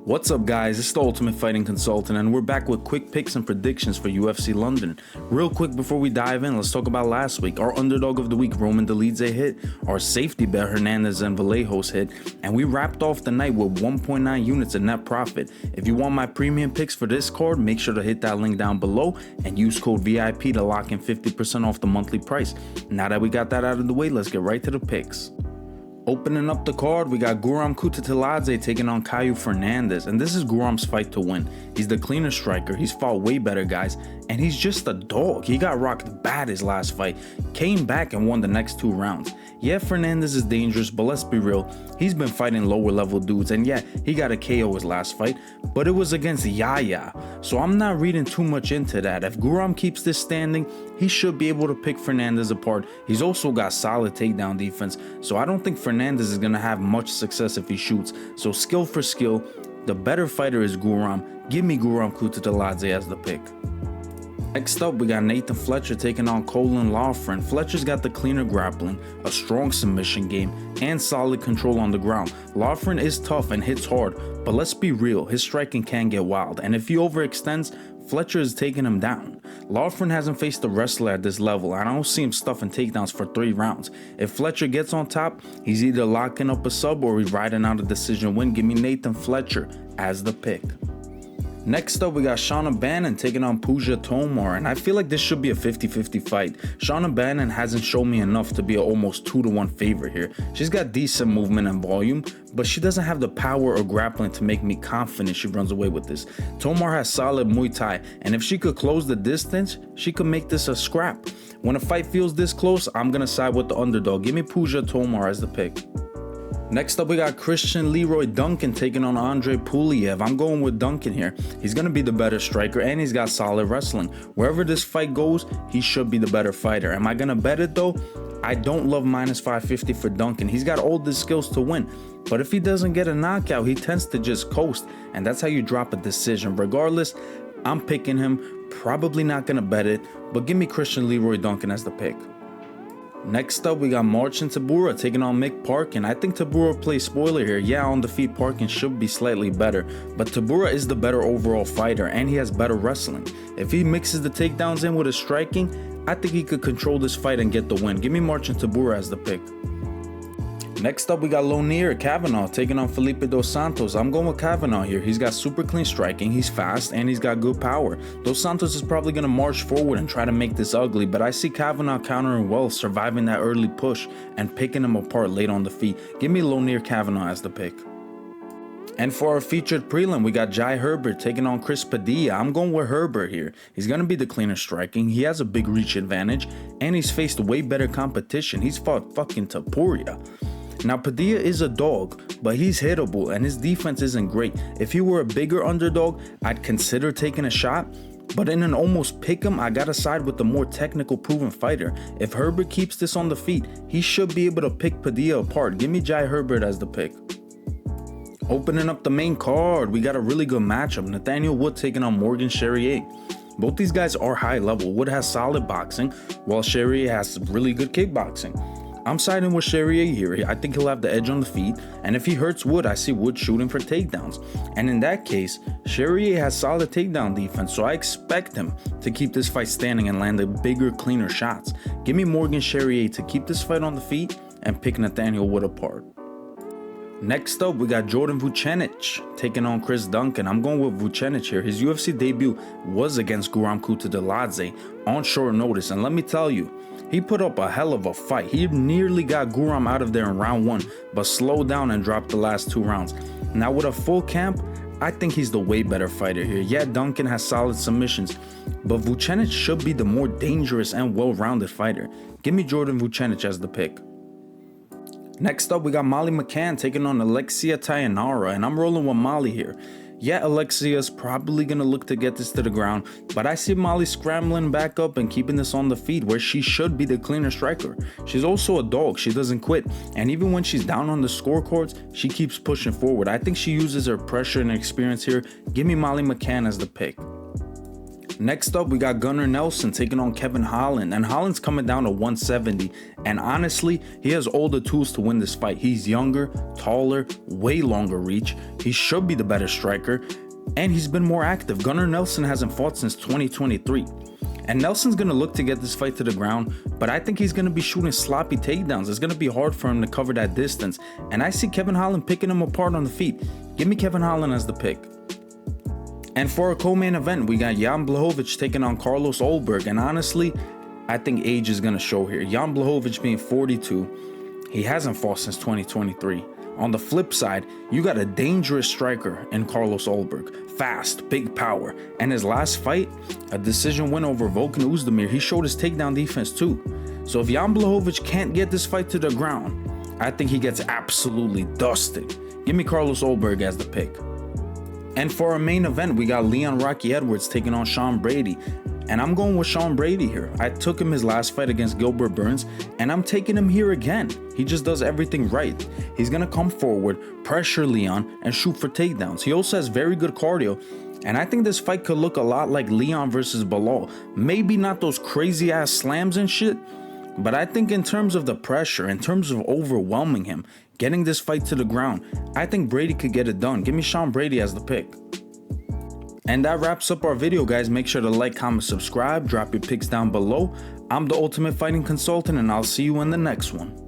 What's up guys, it's the Ultimate Fighting Consultant and we're back with quick picks and predictions for UFC London. Real quick before we dive in, let's talk about last week. Our underdog of the week, Kutateladze, hit. Our safety bet, Fernandes and Vallejos, hit. And we wrapped off the night with 1.9 units in net profit. If you want my premium picks for this card, make sure to hit that link down below and use code VIP to lock in 50% off the monthly price. Now that we got that out of the way, let's get right to the picks. Opening up the card, we got Guram Kutateladze taking on Kaue Fernandes, and this is Guram's fight to win. He's the cleaner striker, he's fought way better guys, and he's just a dog. He got rocked bad his last fight, came back and won the next 2 rounds. Yeah, Fernandes is dangerous, but let's be real, he's been fighting lower level dudes, and yeah, he got a KO his last fight, but it was against Yaya, so I'm not reading too much into that. If Guram keeps this standing, he should be able to pick Fernandes apart. He's also got solid takedown defense, so I don't think Fernandes is going to have much success if he shoots. So skill for skill, the better fighter is Guram. Give me Guram Kutateladze as the pick. Next up, we got Nathan Fletcher taking on Caolan Loughran. Fletcher's got the cleaner grappling, a strong submission game, and solid control on the ground. Loughran is tough and hits hard, but let's be real, his striking can get wild, and if he overextends, Fletcher is taking him down. Loughran hasn't faced a wrestler at this level, and I don't see him stuffing takedowns for 3 rounds. If Fletcher gets on top, he's either locking up a sub or he's riding out a decision win. Give me Nathan Fletcher as the pick. Next up, we got Shauna Bannon taking on Puja Tomar, and I feel like this should be a 50-50 fight. Shauna Bannon hasn't shown me enough to be an almost 2-1 favorite here. She's got decent movement and volume, but she doesn't have the power or grappling to make me confident she runs away with this. Tomar has solid Muay Thai, and if she could close the distance, she could make this a scrap. When a fight feels this close, I'm gonna side with the underdog. Give me Puja Tomar as the pick. Next up, we got Christian Leroy Duncan taking on Andrey Pulyaev. I'm going with Duncan here. He's going to be the better striker and he's got solid wrestling. Wherever this fight goes, he should be the better fighter. Am I going to bet it though? I don't love minus 550 for Duncan. He's got all the skills to win. But if he doesn't get a knockout, he tends to just coast. And that's how you drop a decision. Regardless, I'm picking him. Probably not going to bet it. But give me Christian Leroy Duncan as the pick. Next up, we got Marcin Tybura taking on Mick Parkin. I think Tybura plays spoiler here. Yeah, on the feet, Parkin should be slightly better, but Tybura is the better overall fighter and he has better wrestling. If he mixes the takedowns in with his striking, I think he could control this fight and get the win. Give me Marcin Tybura as the pick. Next up, we got Kavanagh taking on Felipe dos Santos. I'm going with Kavanagh here. He's got super clean striking, he's fast, and he's got good power. Dos Santos is probably going to march forward and try to make this ugly, but I see Kavanagh countering well, surviving that early push, and picking him apart late on the feet. Give me Kavanagh as the pick. And for our featured prelim, we got Herbert taking on Padilla. I'm going with Herbert here. He's going to be the cleaner striking, he has a big reach advantage, and he's faced way better competition. He's fought fucking Tybura. Now, Padilla is a dog, but he's hittable and his defense isn't great. If he were a bigger underdog, I'd consider taking a shot, but in an almost pick'em, I gotta side with the more technical proven fighter. If Herbert keeps this on the feet, he should be able to pick Padilla apart. Give me Herbert as the pick. Opening up the main card, we got a really good matchup. Nathaniel Wood taking on Morgan Charriere. Both these guys are high level. Wood has solid boxing, while Charriere has really good kickboxing. I'm siding with Charriere here. I think he'll have the edge on the feet, and if he hurts Wood, I see Wood shooting for takedowns. And in that case, Charriere has solid takedown defense, so I expect him to keep this fight standing and land the bigger, cleaner shots. Give me Morgan Charriere to keep this fight on the feet and pick Nathaniel Wood apart. Next up, we got Jordan Vucenic taking on Chris Duncan. I'm going with Vucenic here. His UFC debut was against Guram Kutateladze on short notice, and let me tell you, he put up a hell of a fight. He nearly got Guram out of there in round 1, but slowed down and dropped the last 2 rounds. Now with a full camp, I think he's the way better fighter here. Yeah, Duncan has solid submissions, but Vucenic should be the more dangerous and well-rounded fighter. Give me Jordan Vucenic as the pick. Next up, we got Molly McCann taking on Alexia Thainara, and I'm rolling with Molly here. Yeah, Alexia's probably going to look to get this to the ground, but I see Molly scrambling back up and keeping this on the feet where she should be the cleaner striker. She's also a dog, she doesn't quit, and even when she's down on the scorecards, she keeps pushing forward. I think she uses her pressure and experience here. Give me Molly McCann as the pick. Next up, we got Gunnar Nelson taking on Kevin Holland, and Holland's coming down to 170, and honestly, he has all the tools to win this fight. He's younger, taller, way longer reach, he should be the better striker, and he's been more active. Gunnar Nelson hasn't fought since 2023, and Nelson's going to look to get this fight to the ground, but I think he's going to be shooting sloppy takedowns. It's going to be hard for him to cover that distance, and I see Kevin Holland picking him apart on the feet. Give me Kevin Holland as the pick. And for our co-main event, we got Jan Blachowicz taking on Carlos Ulberg, and honestly, I think age is going to show here. Jan Blachowicz being 42, he hasn't fought since 2023. On the flip side, you got a dangerous striker in Carlos Ulberg. Fast, big power, and his last fight, a decision win over Volkan Oezdemir, he showed his takedown defense too. So if Jan Blachowicz can't get this fight to the ground, I think he gets absolutely dusted. Give me Carlos Ulberg as the pick. And for our main event, we got Leon Rocky Edwards taking on Sean Brady. And I'm going with Sean Brady here. I took him his last fight against Gilbert Burns, and I'm taking him here again. He just does everything right. He's going to come forward, pressure Leon, and shoot for takedowns. He also has very good cardio, and I think this fight could look a lot like Leon versus Belal. Maybe not those crazy ass slams and shit, but I think in terms of the pressure, in terms of overwhelming him, getting this fight to the ground, I think Brady could get it done. Give me Sean Brady as the pick. And that wraps up our video, guys. Make sure to like, comment, subscribe, drop your picks down below. I'm the Ultimate Fighting Consultant, and I'll see you in the next one.